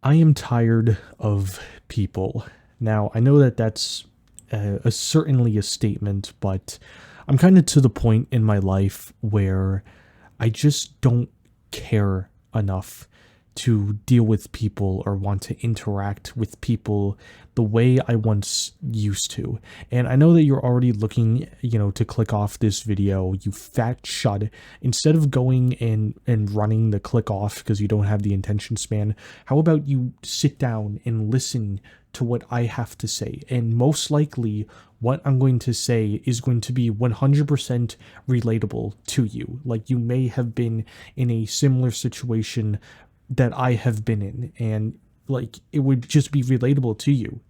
I am tired of people. Now, I know that that's certainly a statement, but I'm kind of to the point in my life where I just don't care enough to deal with people or want to interact with people the way I once used to. And I know that you're already looking, to click off this video, you fat shut. Instead of going and running the click off because you don't have the attention span, how about you sit down and listen to what I have to say? And most likely, what I'm going to say is going to be 100% relatable to you. Like, you may have been in a similar situation that I have been in, and like it would just be relatable to you.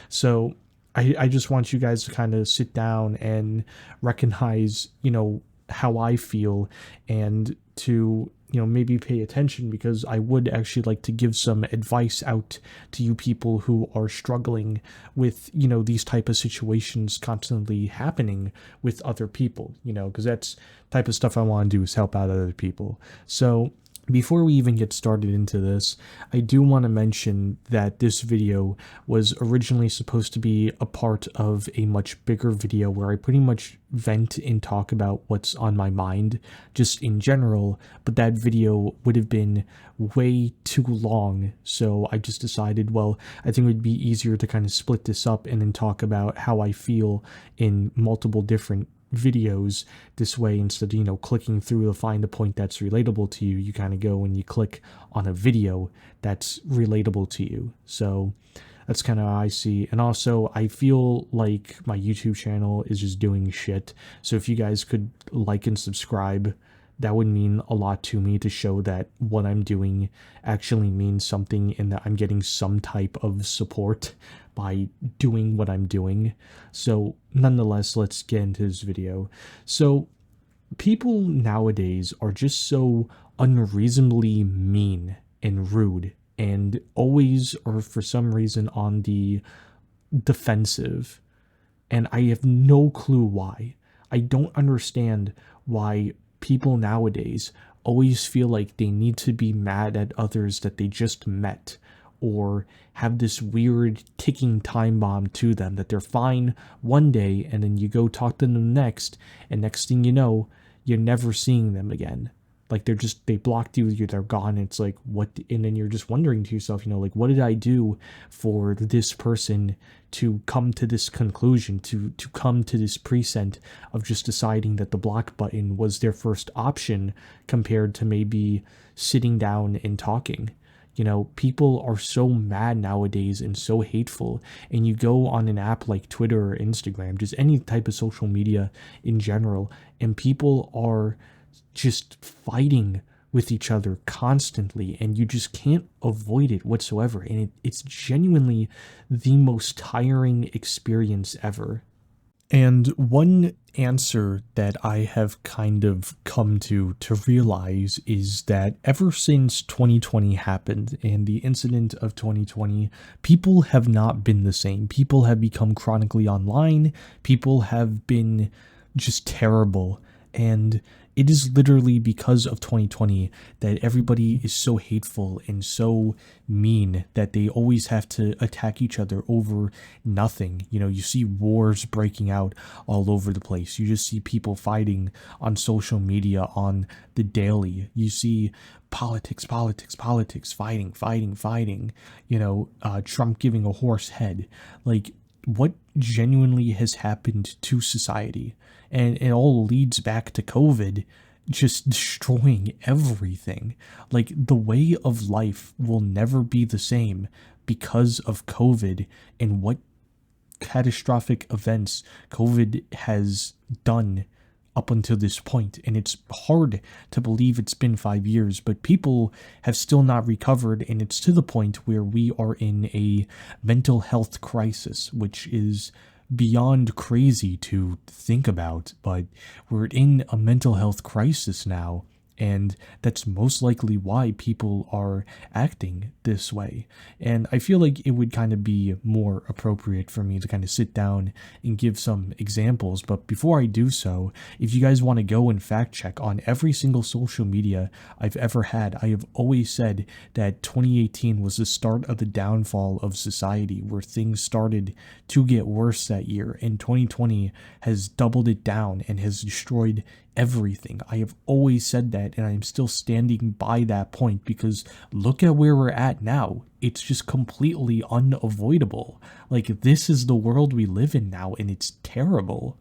So I just want you guys to kind of sit down and recognize, how I feel, and to maybe pay attention, because I would actually like to give some advice out to you people who are struggling with these type of situations constantly happening with other people, because that's type of stuff I want to do, is help out other people. So before we even get started into this, I do want to mention that this video was originally supposed to be a part of a much bigger video where I pretty much vent and talk about what's on my mind just in general, but that video would have been way too long, so I just decided, well, I think it would be easier to kind of split this up and then talk about how I feel in multiple different videos this way. Instead of clicking through to find a point that's relatable to you, you kind of go and you click on a video that's relatable to you. So that's kind of how I see. And also, I feel like my YouTube channel is just doing shit, so if you guys could like and subscribe, that would mean a lot to me, to show that what I'm doing actually means something and that I'm getting some type of support by doing what I'm doing. So nonetheless, let's get into this video. So people nowadays are just so unreasonably mean and rude, and always, or for some reason, on the defensive. And I have no clue why. I don't understand why people nowadays always feel like they need to be mad at others that they just met, or have this weird ticking time bomb to them, that they're fine one day and then you go talk to them next, and next thing you know, you're never seeing them again. Like, they blocked you, they're gone. It's like, what? And then you're just wondering to yourself, like, what did I do for this person to come to this conclusion, to come to this present of just deciding that the block button was their first option, compared to maybe sitting down and talking? People are so mad nowadays and so hateful. And you go on an app like Twitter or Instagram, just any type of social media in general, and people are just fighting with each other constantly, and you just can't avoid it whatsoever. And it's genuinely the most tiring experience ever. And one answer that I have kind of come to realize is that ever since 2020 happened and the incident of 2020, people have not been the same. People have become chronically online. People have been just terrible. And it is literally because of 2020 that everybody is so hateful and so mean, that they always have to attack each other over nothing. You see wars breaking out all over the place. You just see people fighting on social media on the daily. You see politics, fighting. Trump giving a horse head. Like, what genuinely has happened to society? And it all leads back to COVID just destroying everything. Like, the way of life will never be the same because of COVID, and what catastrophic events COVID has done up until this point. And it's hard to believe it's been 5 years, but people have still not recovered, and it's to the point where we are in a mental health crisis, which is beyond crazy to think about. But we're in a mental health crisis now, and that's most likely why people are acting this way. And I feel like it would kind of be more appropriate for me to kind of sit down and give some examples. But before I do so, if you guys want to go and fact check on every single social media I've ever had, I have always said that 2018 was the start of the downfall of society, where things started to get worse that year, and 2020 has doubled it down and has destroyed everything. I have always said that, and I'm still standing by that point, because look at where we're at now. It's just completely unavoidable. Like, this is the world we live in now, and it's terrible.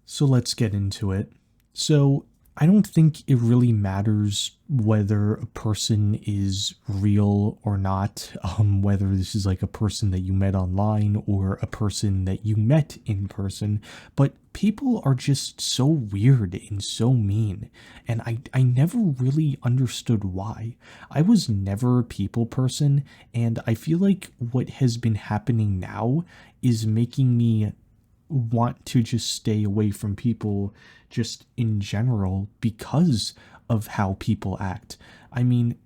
So let's get into it. So I don't think it really matters whether a person is real or not, whether this is like a person that you met online or a person that you met in person, but people are just so weird and so mean, and I never really understood why. I was never a people person, and I feel like what has been happening now is making me want to just stay away from people just in general because of how people act. I mean,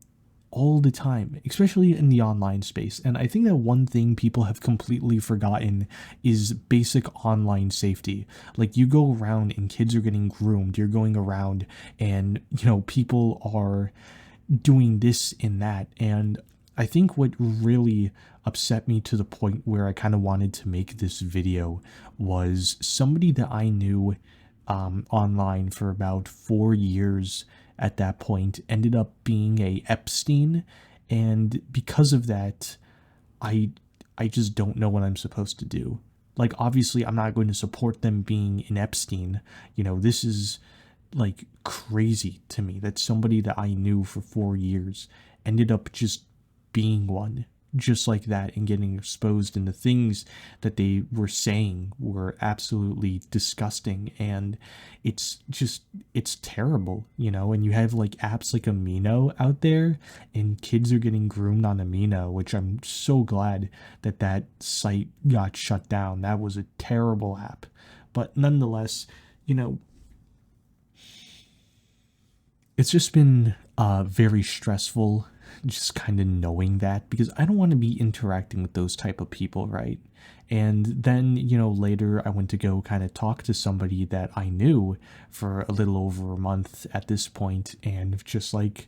all the time, especially in the online space. And I think that one thing people have completely forgotten is basic online safety. Like, you go around and kids are getting groomed, you're going around and, people are doing this and that. And I think what really upset me to the point where I kind of wanted to make this video was somebody that I knew online for about 4 years at that point ended up being a Epstein, and because of that, I just don't know what I'm supposed to do. Like, obviously I'm not going to support them being an Epstein. This is like crazy to me that somebody that I knew for 4 years ended up just being one, just like that, and getting exposed, and the things that they were saying were absolutely disgusting, and it's terrible, and you have like apps like Amino out there, and kids are getting groomed on Amino, which I'm so glad that that site got shut down. That was a terrible app, but nonetheless, it's just been very stressful, just kind of knowing that, because I don't want to be interacting with those type of people, right? And then, later I went to go kind of talk to somebody that I knew for a little over a month at this point, and just like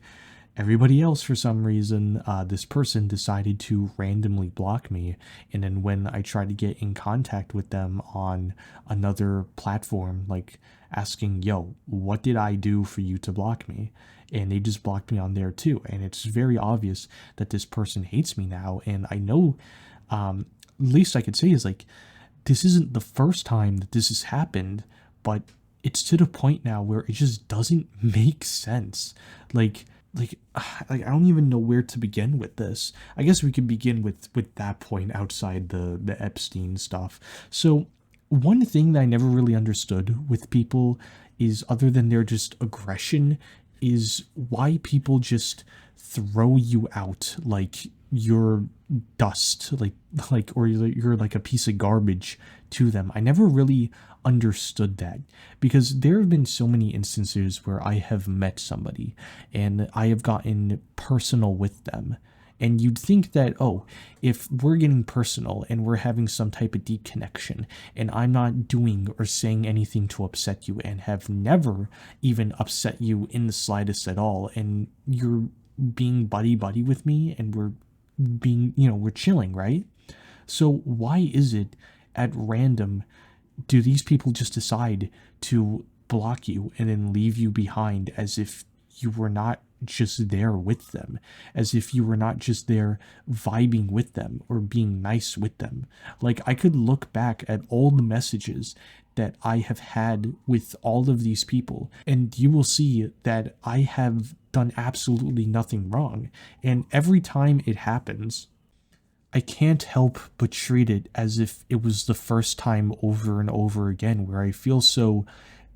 everybody else, for some reason, this person decided to randomly block me. And then when I tried to get in contact with them on another platform, like asking, yo, what did I do for you to block me? And they just blocked me on there too. And it's very obvious that this person hates me now. And I know, least I could say is, like, this isn't the first time that this has happened, but it's to the point now where it just doesn't make sense. Like I don't even know where to begin with this. I guess we could begin with that point outside the Epstein stuff. So one thing that I never really understood with people is, other than their just aggression, is why people just throw you out like you're dust, like or you're like a piece of garbage to them. I never really understood that, because there have been so many instances where I have met somebody and I have gotten personal with them, and you'd think that, oh, if we're getting personal and we're having some type of deep connection, and I'm not doing or saying anything to upset you, and have never even upset you in the slightest at all, and you're being buddy with me, and we're being, we're chilling, right? So why is it at random do these people just decide to block you and then leave you behind, as if you were not just there with them, as if you were not just there vibing with them or being nice with them? Like, I could look back at all the messages that I have had with all of these people, and you will see that I have done absolutely nothing wrong. And every time it happens, I can't help but treat it as if it was the first time over and over again, where I feel so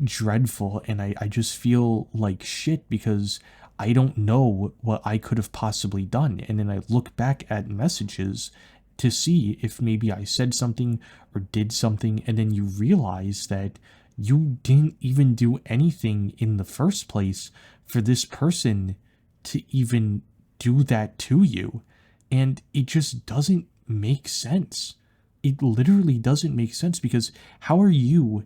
dreadful, and I just feel like shit, because I don't know what I could have possibly done. And then I look back at messages to see if maybe I said something or did something, and then you realize that you didn't even do anything in the first place for this person to even do that to you. And it just doesn't make sense. It literally doesn't make sense because how are you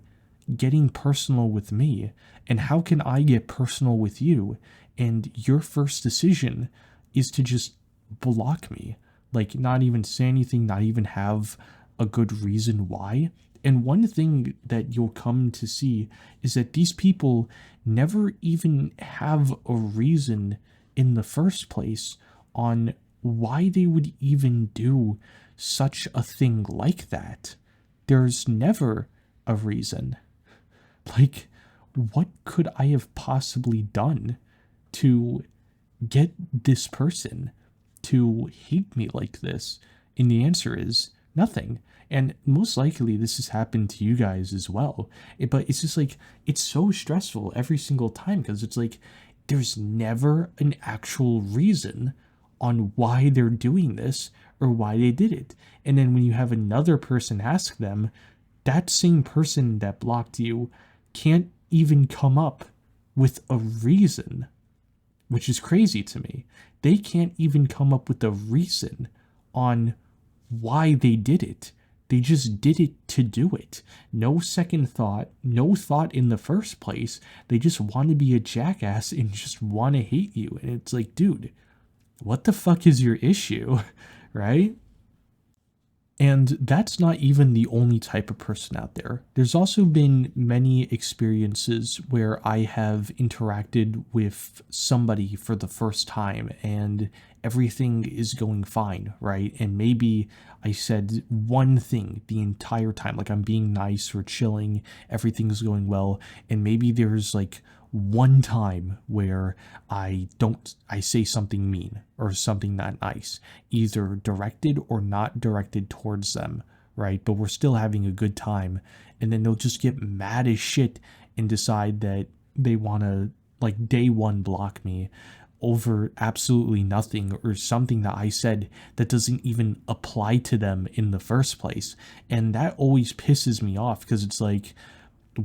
getting personal with me? And how can I get personal with you? And your first decision is to just block me. Like, not even say anything, not even have a good reason why. And one thing that you'll come to see is that these people never even have a reason in the first place on why they would even do such a thing like that. There's never a reason. Like, what could I have possibly done to get this person to hate me like this? And the answer is nothing. And most likely this has happened to you guys as well. But it's just like, it's so stressful every single time because it's like, there's never an actual reason on why they're doing this or why they did it. And then when you have another person ask them, that same person that blocked you can't even come up with a reason, which is crazy to me. They can't even come up with a reason on why they did it. They just did it to do it. No second thought, no thought in the first place. They just want to be a jackass and just want to hate you. And it's like, dude, what the fuck is your issue? Right? And that's not even the only type of person out there. There's also been many experiences where I have interacted with somebody for the first time and everything is going fine, right? And maybe I said one thing the entire time, like I'm being nice or chilling, everything's going well, and maybe there's like one time where I say something mean or something not nice, either directed or not directed towards them, right? But we're still having a good time. And then they'll just get mad as shit and decide that they want to, like, day one block me over absolutely nothing or something that I said that doesn't even apply to them in the first place. And that always pisses me off because it's like,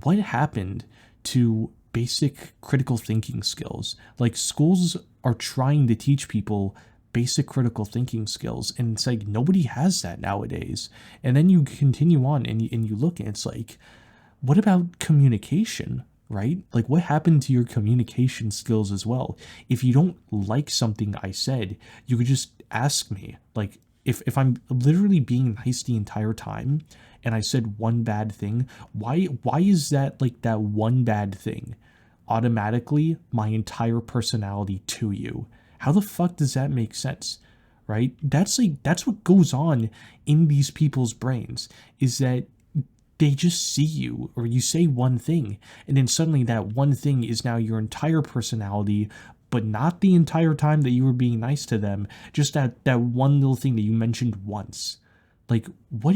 what happened to basic critical thinking skills? Like, schools are trying to teach people basic critical thinking skills, and it's like nobody has that nowadays. And then you continue on and you look and it's like, what about communication, right? Like, what happened to your communication skills as well? If you don't like something I said, you could just ask me. Like, if I'm literally being nice the entire time and I said one bad thing, why is that, like, that one bad thing automatically my entire personality to you? How the fuck does that make sense? Right? That's what goes on in these people's brains, is that they just see you or you say one thing and then suddenly that one thing is now your entire personality, but not the entire time that you were being nice to them, just that one little thing that you mentioned once. Like, what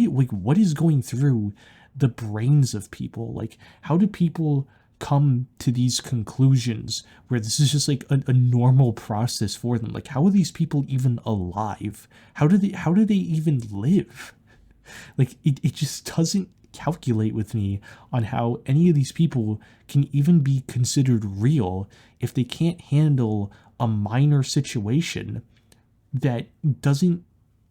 is going through the brains of people? Like, how do people come to these conclusions where this is just like a normal process for them? Like, how are these people even alive? How do they even live? Like, it just doesn't calculate with me on how any of these people can even be considered real if they can't handle a minor situation that doesn't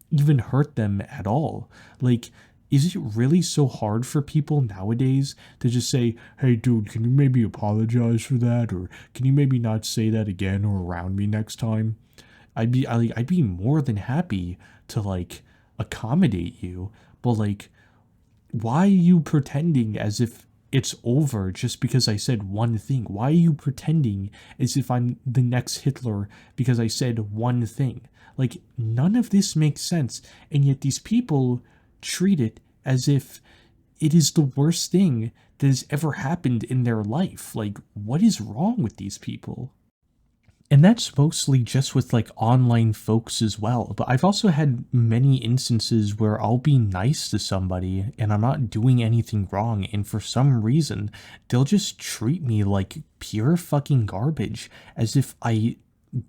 even hurt them at all. Like, is it really so hard for people nowadays to just say, hey dude, can you maybe apologize for that, or can you maybe not say that again or around me next time? I'd be more than happy to, like, accommodate you, but like, why are you pretending as if it's over just because I said one thing? Why are you pretending as if I'm the next Hitler because I said one thing? Like, none of this makes sense, and yet these people treat it as if it is the worst thing that has ever happened in their life. Like, what is wrong with these people? And that's mostly just with, like, online folks as well. But I've also had many instances where I'll be nice to somebody and I'm not doing anything wrong, and for some reason they'll just treat me like pure fucking garbage, as if I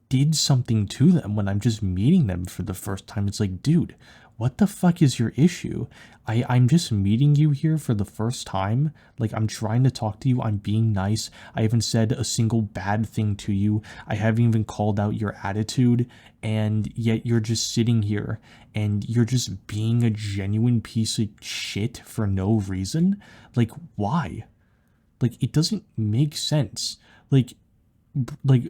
did something to them when I'm just meeting them for the first time. It's like, dude, what the fuck is your issue? I'm just meeting you here for the first time. Like, I'm trying to talk to you. I'm being nice. I haven't said a single bad thing to you. I haven't even called out your attitude. And yet you're just sitting here and you're just being a genuine piece of shit for no reason. Like, why? Like, it doesn't make sense. Like,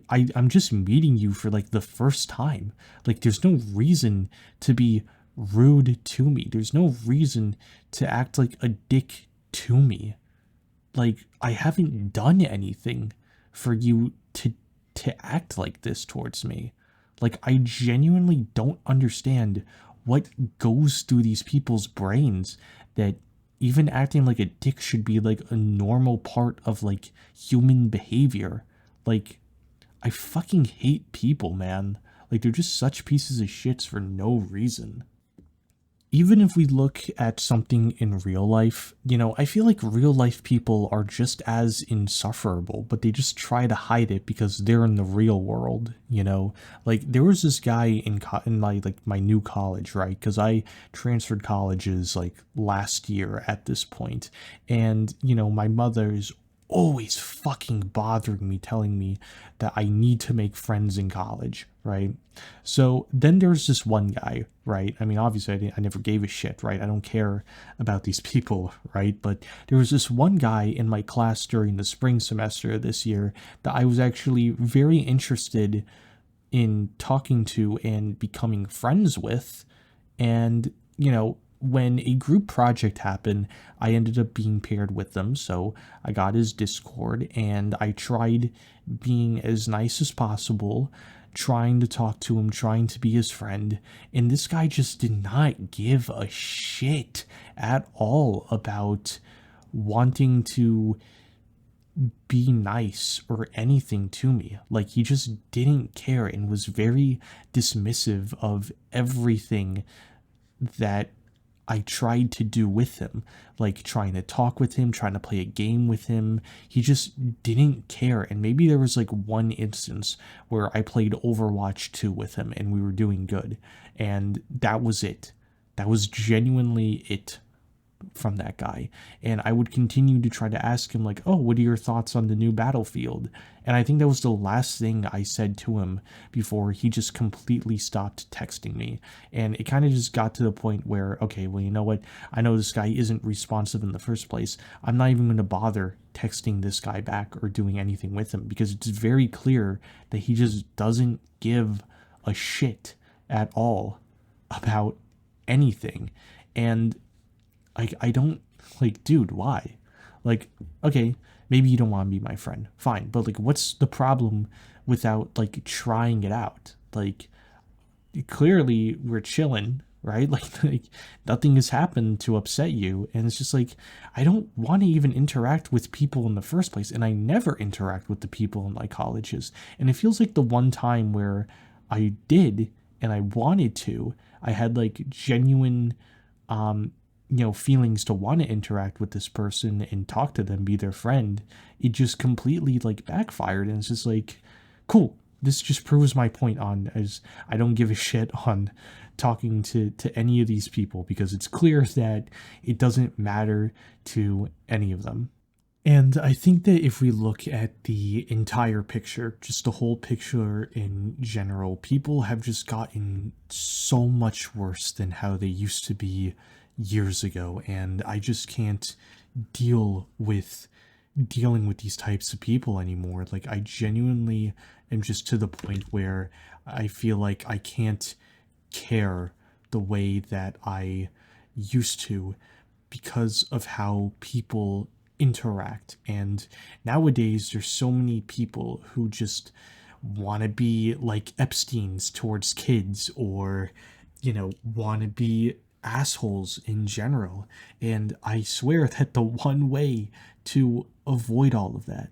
I'm just meeting you for like the first time. Like, there's no reason to be rude to me. There's no reason to act like a dick to me. Like, I haven't done anything for you to act like this towards me. Like, I genuinely don't understand what goes through these people's brains that even acting like a dick should be like a normal part of like human behavior. Like, I fucking hate people, man. Like, they're just such pieces of shits for no reason. Even if we look at something in real life, I feel like real life people are just as insufferable, but they just try to hide it because they're in the real world. Like, there was this guy in my new college, right? Because I transferred colleges like last year at this point, and my mother's always fucking bothering me, telling me that I need to make friends in college, right? So then there's this one guy, right? I mean, obviously, I never gave a shit, right? I don't care about these people, right? But there was this one guy in my class during the spring semester this year that I was actually very interested in talking to and becoming friends with. And, when a group project happened, I ended up being paired with them. So I got his Discord and I tried being as nice as possible, trying to talk to him, trying to be his friend. And this guy just did not give a shit at all about wanting to be nice or anything to me. Like, he just didn't care and was very dismissive of everything that I tried to do with him, like trying to talk with him, trying to play a game with him. He just didn't care. And maybe there was like one instance where I played Overwatch 2 with him and we were doing good. And that was it. That was genuinely it from that guy. And I would continue to try to ask him, like, oh, what are your thoughts on the new Battlefield? And I think that was the last thing I said to him before he just completely stopped texting me. And it kind of just got to the point where, okay, well, you know what? I know this guy isn't responsive in the first place. I'm not even going to bother texting this guy back or doing anything with him because it's very clear that he just doesn't give a shit at all about anything. And I don't, like, dude, why? Like, okay, maybe you don't want to be my friend. Fine. But like, what's the problem without like trying it out? Like, clearly we're chilling, right? Like nothing has happened to upset you. And it's just like, I don't want to even interact with people in the first place. And I never interact with the people in my colleges. And it feels like the one time where I did and I wanted to, I had like genuine feelings to want to interact with this person and talk to them, be their friend. It just completely like backfired. And it's just like, cool, this just proves my point on as I don't give a shit on talking to any of these people because it's clear that it doesn't matter to any of them. And I think that if we look at the entire picture, just the whole picture in general, people have just gotten so much worse than how they used to be years ago. And I just can't deal with dealing with these types of people anymore. Like, I genuinely am just to the point where I feel like I can't care the way that I used to because of how people interact. And nowadays there's so many people who just want to be like Epstein's towards kids, or want to be assholes in general. And I swear that the one way to avoid all of that,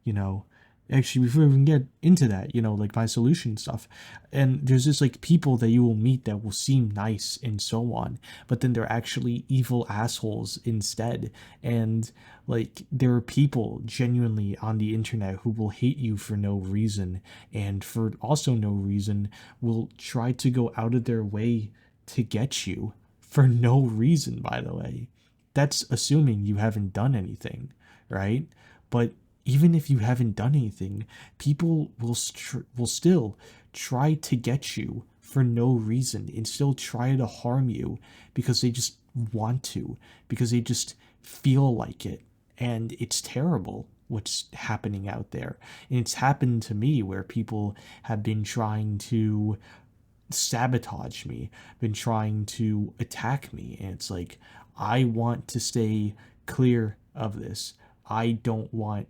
you know actually, before we even get into that, like my solution stuff, and there's just like people that you will meet that will seem nice and so on, but then they're actually evil assholes instead. And like, there are people genuinely on the internet who will hate you for no reason, and for also no reason will try to go out of their way to get you for no reason, by the way. That's assuming you haven't done anything, right? But even if you haven't done anything, people will still try to get you for no reason and still try to harm you because they just want to, because they just feel like it. And it's terrible what's happening out there. And it's happened to me where people have been trying to sabotage me, been trying to attack me. And it's like, I want to stay clear of this. I don't want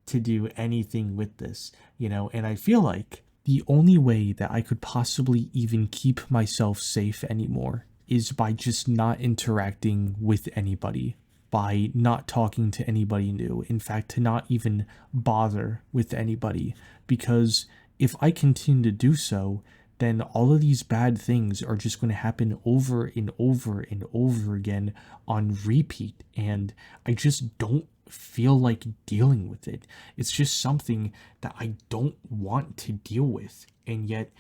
to do anything with this, and I feel like the only way that I could possibly even keep myself safe anymore is by just not interacting with anybody, by not talking to anybody new. In fact, to not even bother with anybody. Because if I continue to do so, then all of these bad things are just going to happen over and over and over again on repeat. And I just don't feel like dealing with it. It's just something that I don't want to deal with. And yet,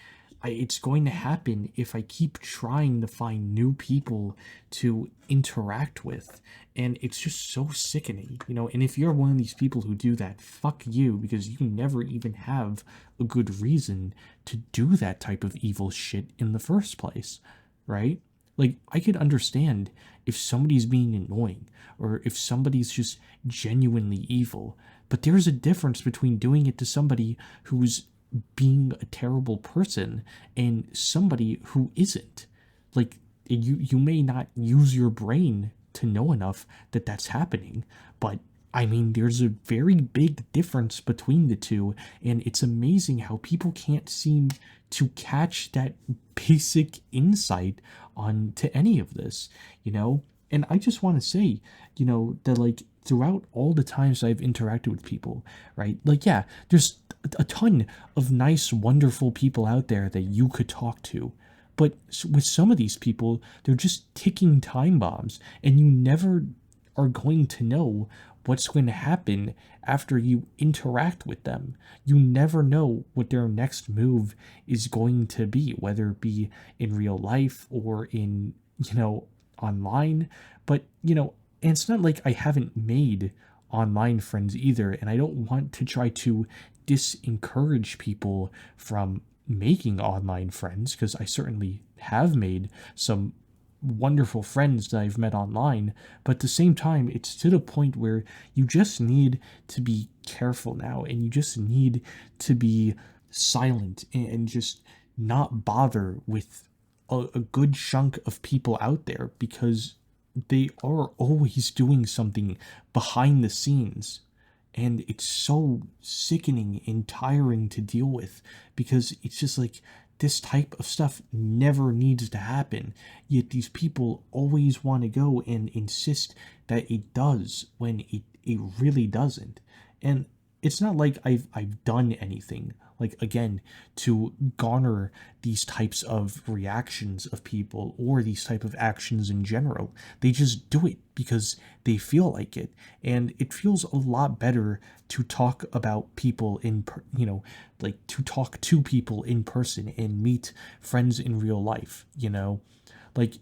it's going to happen if I keep trying to find new people to interact with. And it's just so sickening, And if you're one of these people who do that, fuck you, because you never even have a good reason to do that type of evil shit in the first place, right? Like, I could understand if somebody's being annoying or if somebody's just genuinely evil, but there's a difference between doing it to somebody who's being a terrible person and somebody who isn't. Like, you may not use your brain to know enough that that's happening, but I mean, there's a very big difference between the two, and it's amazing how people can't seem to catch that basic insight on to any of this, And I just want to say, that like throughout all the times I've interacted with people, right? Like, yeah, there's a ton of nice, wonderful people out there that you could talk to. But with some of these people, they're just ticking time bombs, and you never are going to know what's going to happen after you interact with them. You never know what their next move is going to be, whether it be in real life or in, online. But, and it's not like I haven't made online friends either, and I don't want to try to disencourage people from making online friends, because I certainly have made some wonderful friends that I've met online, but at the same time, it's to the point where you just need to be careful now, and you just need to be silent and just not bother with a good chunk of people out there, because they are always doing something behind the scenes. And it's so sickening and tiring to deal with, because it's just like this type of stuff never needs to happen. Yet these people always want to go and insist that it does when it really doesn't. And it's not like I've done anything, like, again, to garner these types of reactions of people or these type of actions in general. They just do it because they feel like it, and it feels a lot better to talk about people like to talk to people in person and meet friends in real life. Like,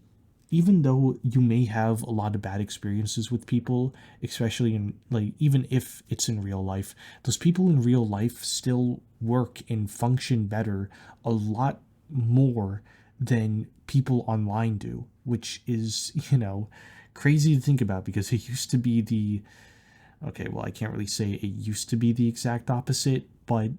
even though you may have a lot of bad experiences with people, especially in, like, even if it's in real life, those people in real life still work and function better a lot more than people online do, which is, crazy to think about, because it used to be okay, well, I can't really say it used to be the exact opposite, but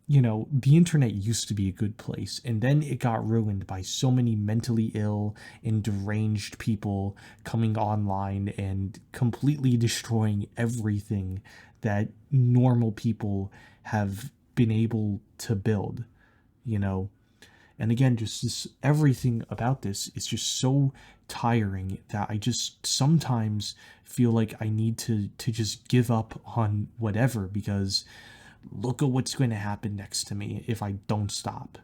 the internet used to be a good place, and then it got ruined by so many mentally ill and deranged people coming online and completely destroying everything that normal people have been able to build, you know? And again, just everything about this is just so tiring that I just sometimes feel like I need to just give up on whatever, because look at what's going to happen next to me if I don't stop.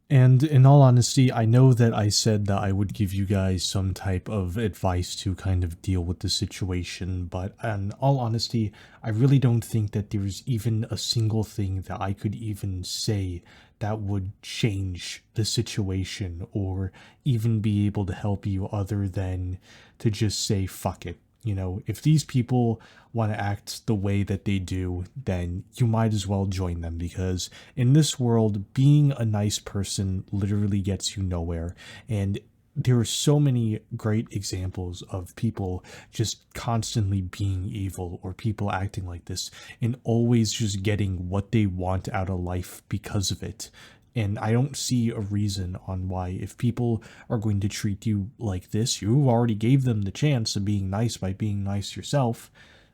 And in all honesty, I know that I said that I would give you guys some type of advice to kind of deal with the situation, but in all honesty, I really don't think that there's even a single thing that I could even say that would change the situation or even be able to help you other than to just say fuck it. You know, if these people want to act the way that they do, then you might as well join them, because in this world, being a nice person literally gets you nowhere. And there are so many great examples of people just constantly being evil or people acting like this and always just getting what they want out of life because of it. And I don't see a reason on why, if people are going to treat you like this, you already gave them the chance of being nice by being nice yourself.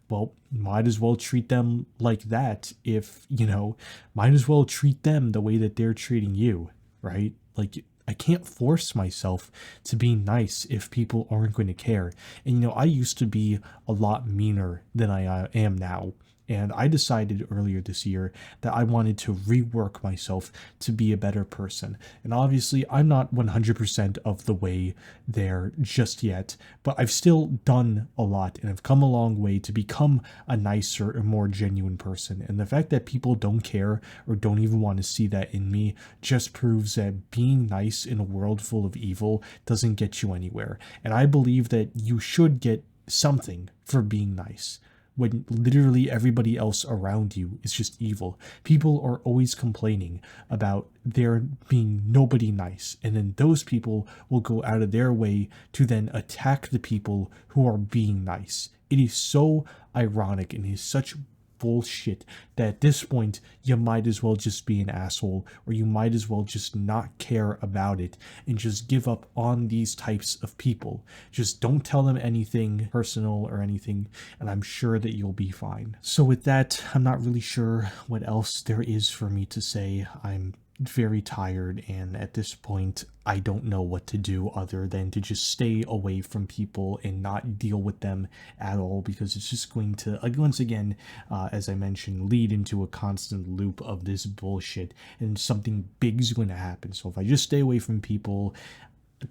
Well, might as well treat them like that. If, you know, might as well treat them the way that they're treating you, right? Like, I can't force myself to be nice if people aren't going to care. And, you know, I used to be a lot meaner than I am now. And I decided earlier this year that I wanted to rework myself to be a better person. And obviously, I'm not 100% of the way there just yet, but I've still done a lot and I've come a long way to become a nicer and more genuine person. And the fact that people don't care or don't even want to see that in me just proves that being nice in a world full of evil doesn't get you anywhere. And I believe that you should get something for being nice when literally everybody else around you is just evil. People are always complaining about there being nobody nice, and then those people will go out of their way to then attack the people who are being nice. It is so ironic and it is such bullshit that at this point you might as well just be an asshole, or you might as well just not care about it and just give up on these types of people. Just don't tell them anything personal or anything, and I'm sure that you'll be fine. So with that, I'm not really sure what else there is for me to say. I'm very tired, and at this point I don't know what to do other than to just stay away from people and not deal with them at all, because it's just going to once again, as I mentioned, lead into a constant loop of this bullshit, and something big's going to happen. So if I just stay away from people,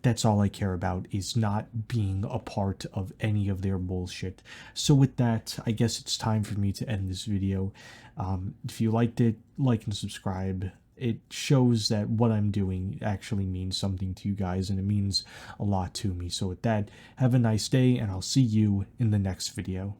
that's all I care about, is not being a part of any of their bullshit. So with that, I guess it's time for me to end this video. If you liked it, like and subscribe. It shows that what I'm doing actually means something to you guys, and it means a lot to me. So with that, have a nice day, and I'll see you in the next video.